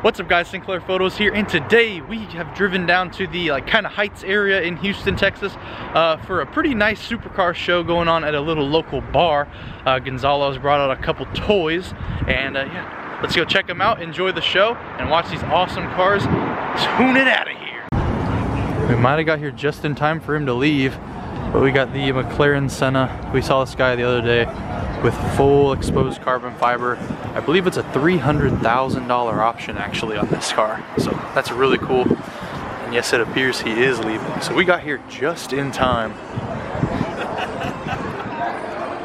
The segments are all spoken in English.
What's up guys, Sinclair Photos here, and today we have driven down to the kind of Heights area in Houston, Texas for a pretty nice supercar show going on at a little local bar. Gonzalo's brought out a couple toys, and yeah, let's go check them out, enjoy the show, and watch these awesome cars tune it out of here. We might have got here just in time for him to leave, but we got the Mclaren Senna. We saw this guy the other day with full exposed carbon fiber. I believe it's a $300,000 option actually on this car, so that's really cool. And yes, it appears he is leaving, so we got here just in time.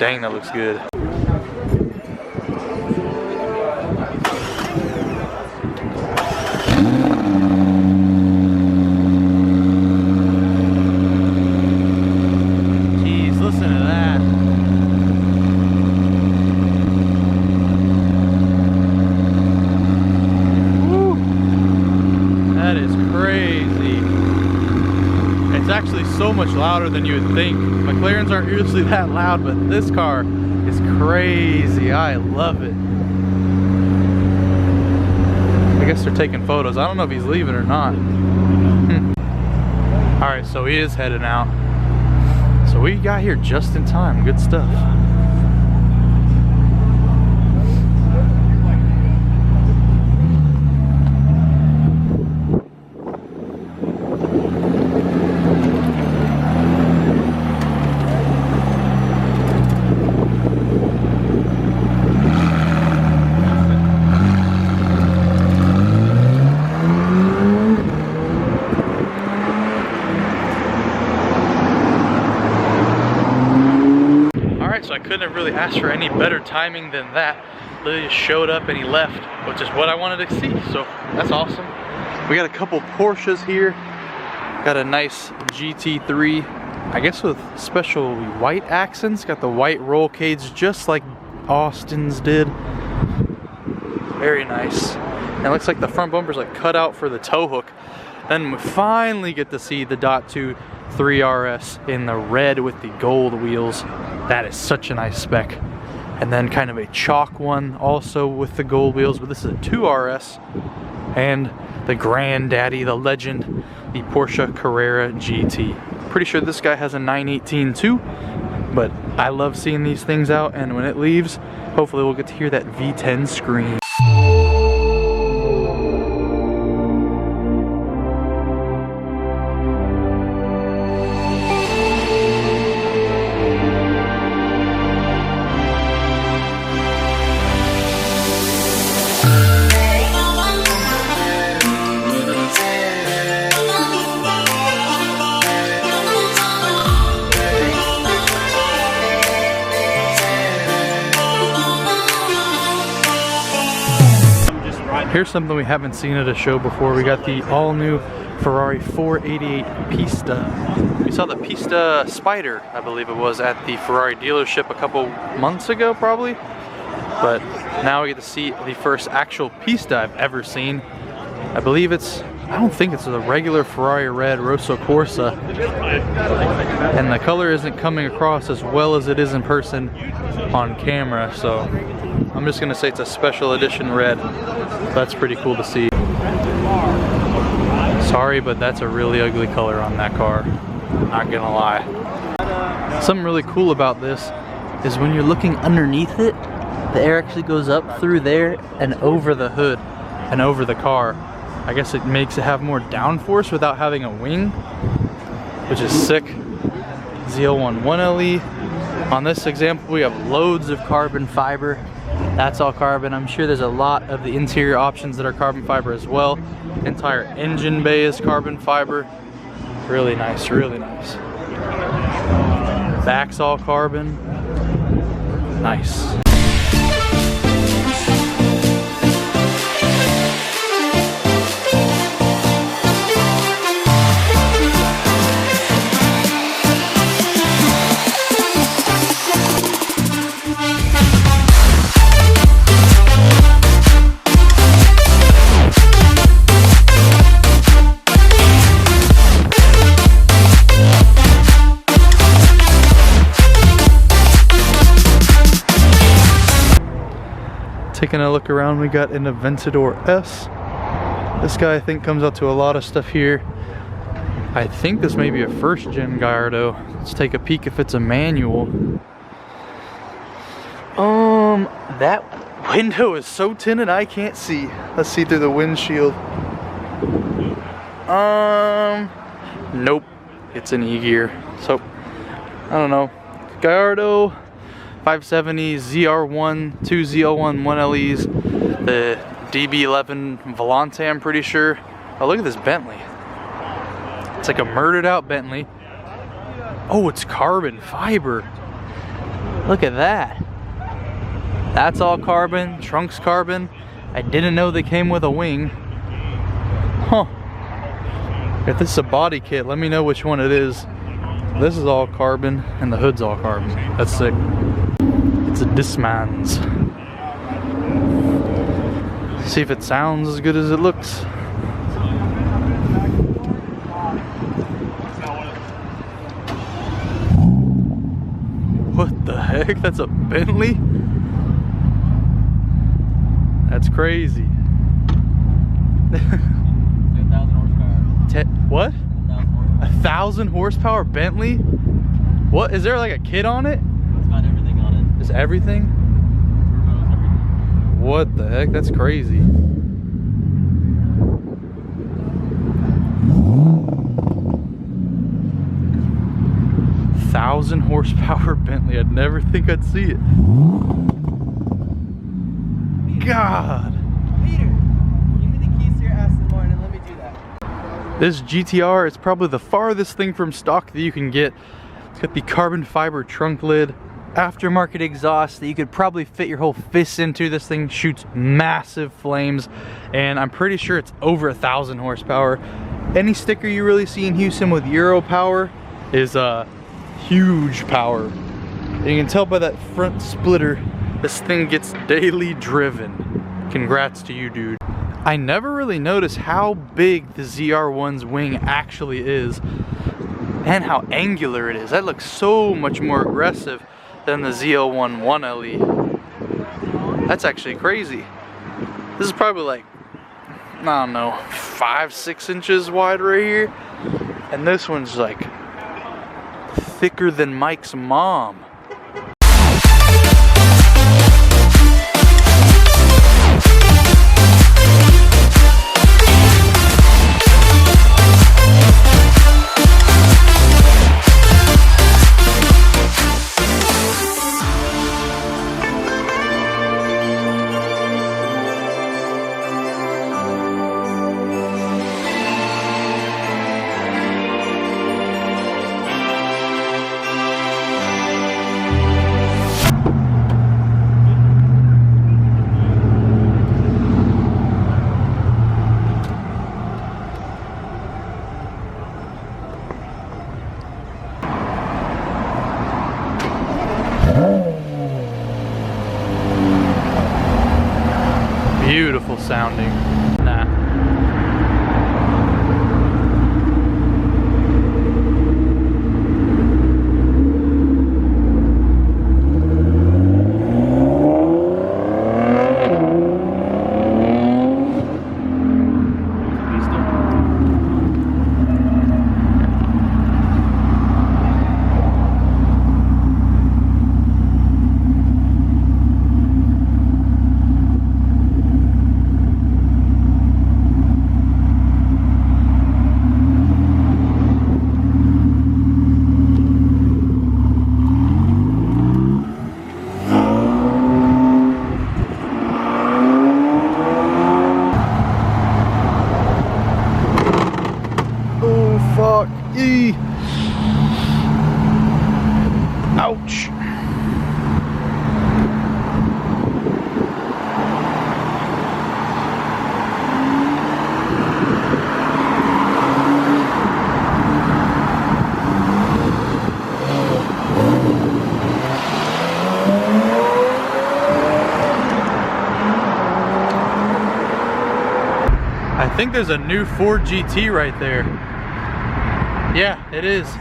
Dang, that looks good. Jeez, listen to that. It's actually so much louder than you would think. McLarens aren't usually that loud, but this car is crazy. I love it. I guess they're taking photos. I don't know if he's leaving or not. Alright, so he is heading out. So we got here just in time. Good stuff. So I couldn't have really asked for any better timing than that. Literally just showed up and he left, which is what I wanted to see, so that's awesome. We got a couple Porsches here. Got a nice GT3, I guess with special white accents. Got the white roll cage just like Austin's did. Very nice. And it looks like the front bumper's like cut out for the tow hook. Then we finally get to see the .2 3RS in the red with the gold wheels. That is such a nice spec. And then kind of a chalk one also with the gold wheels, but this is a 2RS. And the granddaddy, the legend, the Porsche Carrera GT. Pretty sure this guy has a 918 too, but I love seeing these things out, and when it leaves, hopefully we'll get to hear that V10 scream. Here's something we haven't seen at a show before. We got the all-new Ferrari 488 Pista. We saw the Pista Spider, I believe it was, at the Ferrari dealership a couple months ago probably. But now we get to see the first actual Pista I've ever seen. I believe it's, I don't think it's the regular Ferrari red Rosso Corsa. And the color isn't coming across as well as it is in person on camera, so I'm just gonna say it's a special edition red. That's pretty cool to see. Sorry, but that's a really ugly color on that car. Not gonna lie. Something really cool about this is when you're looking underneath it, the air actually goes up through there and over the hood and over the car. I guess it makes it have more downforce without having a wing, which is sick. ZL11LE. On this example, we have loads of carbon fiber. That's all carbon. I'm sure there's a lot of the interior options that are carbon fiber as well. Entire engine bay is carbon fiber. Really nice, really nice. Back's all carbon. Nice. Taking a look around, we got an Aventador S. This guy I think comes out to a lot of stuff here. I think this may be a first gen Gallardo. Let's take a peek if it's a manual. That window is so tinted I can't see. Let's see through the windshield. Nope. It's an E-gear. So, I don't know. Gallardo 570 ZR1, 2 ZL1 1LEs, the DB11 Volante, I'm pretty sure. Oh, look at this Bentley. It's like a murdered out Bentley. Oh, it's carbon fiber. Look at that. That's all carbon, trunk's carbon. I didn't know they came with a wing. Huh. If this is a body kit, let me know which one it is. This is all carbon and the hood's all carbon. That's sick. It's a Discmans. See if it sounds as good as it looks. What the heck? That's a Bentley? That's crazy. 1,000 horsepower. What? 1,000 horsepower Bentley? What? Is there like a kit on it? It's got everything on it. Is everything? Everything. What the heck? That's crazy. Thousand horsepower Bentley. I'd never think I'd see it. God. Peter, give me the keys to your Aston Martin and let me do that. This GTR is probably the farthest thing from stock that you can get. It's got the carbon fiber trunk lid, aftermarket exhaust that you could probably fit your whole fist into. This thing shoots massive flames, and I'm pretty sure it's over 1,000 horsepower. Any sticker you really see in Houston with Euro power is huge power. And you can tell by that front splitter, this thing gets daily driven. Congrats to you, dude. I never really noticed how big the ZR1's wing actually is and how angular it is. That looks so much more aggressive than the ZL1 1LE. That's actually crazy. This is probably like, I don't know, 5-6 inches wide right here. And this one's like thicker than Mike's mom. Beautiful sounding. Nah. Ouch. I think there's a new Ford GT right there. Yeah, it is. You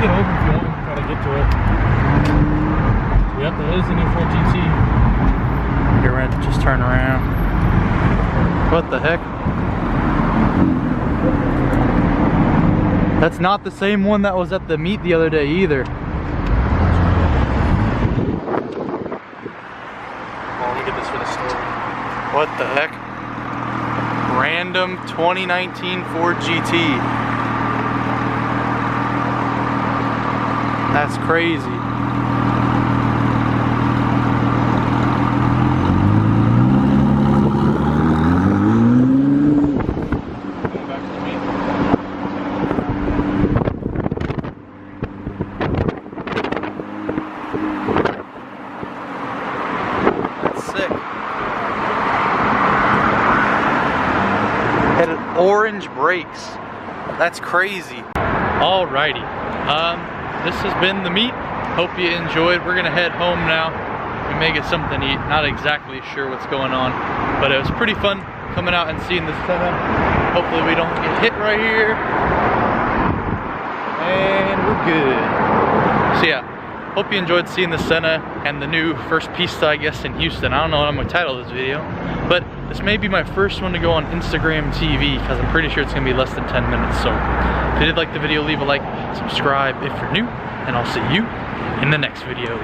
can open if you want, try to get to it. Yep, there is a new Ford GT. You're right, just turn around. What the heck? That's not the same one that was at the meet the other day either. Oh, let me get this for the story. What the heck? Random 2019 Ford GT. That's crazy. Orange brakes. That's crazy. Alrighty. This has been the meet. Hope you enjoyed. We're gonna head home now. We may get something to eat. Not exactly sure what's going on, but it was pretty fun coming out and seeing this Senna. Hopefully we don't get hit right here. And we're good. So yeah. Hope you enjoyed seeing the Senna and the new first Pista, I guess, in Houston. I don't know what I'm gonna title this video, but this may be my first one to go on Instagram TV because I'm pretty sure it's gonna be less than 10 minutes. So if you did like the video, leave a like, subscribe if you're new, and I'll see you in the next video.